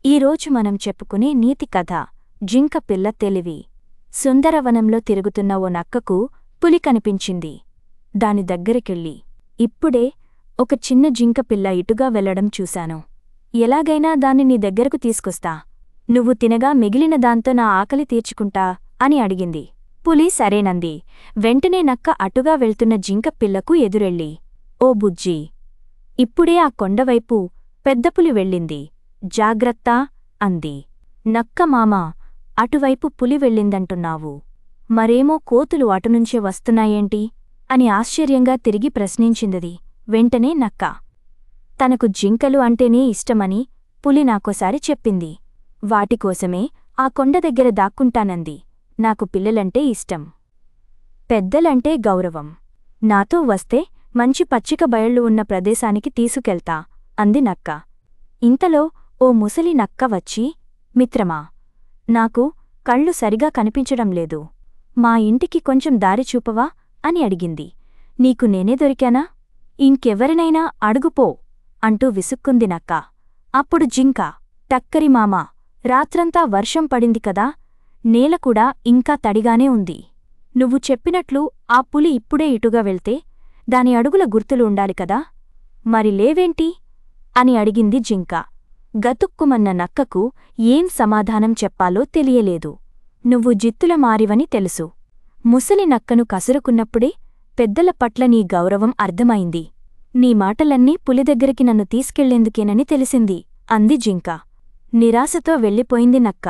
ఈరోజు మనం చెప్పుకునే నీతి కథ జింక పిల్ల తెలివి. సుందరవనంలో తిరుగుతున్న ఓ నక్కకు పులి కనిపించింది. దాని దగ్గరికెళ్ళి, ఇప్పుడే ఒక చిన్న జింక పిల్ల ఇటుగా వెళ్లడం చూశాను. ఎలాగైనా దాన్ని నీ దగ్గరకు తీసుకొస్తా. నువ్వు తినగా మిగిలిన దాంతో నా ఆకలి తీర్చుకుంటా అని అడిగింది. పులి సరేనంది. వెంటనే నక్క అటుగా వెళ్తున్న జింక పిల్లకు ఎదురెళ్ళి, ఓ బుజ్జీ, ఇప్పుడే ఆ కొండవైపు పెద్దపులి వెళ్ళింది, జాగ్రత్త అంది. నక్క మామా, అటువైపు పులి వెళ్ళిందంటున్నావు, మరేమో కోతులు అటునుంచే వస్తున్నాయేంటి అని ఆశ్చర్యంగా తిరిగి ప్రశ్నించిందది. వెంటనే నక్క, తనకు జింకలు అంటేనే ఇష్టమని పులి నాకోసారి చెప్పింది. వాటికోసమే ఆ కొండ దగ్గర దాక్కుంటానంది. నాకు పిల్లలంటే ఇష్టం, పెద్దలంటే గౌరవం. నాతో వస్తే మంచి పచ్చిక బయళ్ళు ఉన్న ప్రదేశానికి తీసుకెళ్తా అంది నక్క. ఇంతలో ఓ ముసలి నక్క వచ్చి, మిత్రమా, నాకు కళ్ళు సరిగా కనిపించడం లేదు, మా ఇంటికి కొంచెం దారి చూపవా అని అడిగింది. నీకు నేనే దొరికానా? ఇంకెవరినైనా అడుగుపో అంటూ విసుక్కుంది నక్క. అప్పుడు జింక, టక్కరి మామా, రాత్రంతా వర్షం పడింది కదా, నేలకూడా ఇంకా తడిగానే ఉంది. నువ్వు చెప్పినట్లు ఆ పులి ఇప్పుడే ఇటుగా వెళ్తే దాని అడుగుల గుర్తులు ఉండాలి కదా, మరి లేవేంటి అని అడిగింది జింక. గతుక్కుమన్న నక్కకు ఏం సమాధానం చెప్పాలో తెలియలేదు. నువ్వు జిత్తుల మారివని తెలుసు. ముసలి నక్కను కసురుకున్నప్పుడే పెద్దల పట్ల నీ గౌరవం అర్థమైంది. నీ మాటలన్నీ పులిదగ్గరికి నన్ను తీసుకెళ్లేందుకేనని తెలిసింది అంది జింక. నిరాశతో వెళ్ళిపోయింది నక్క.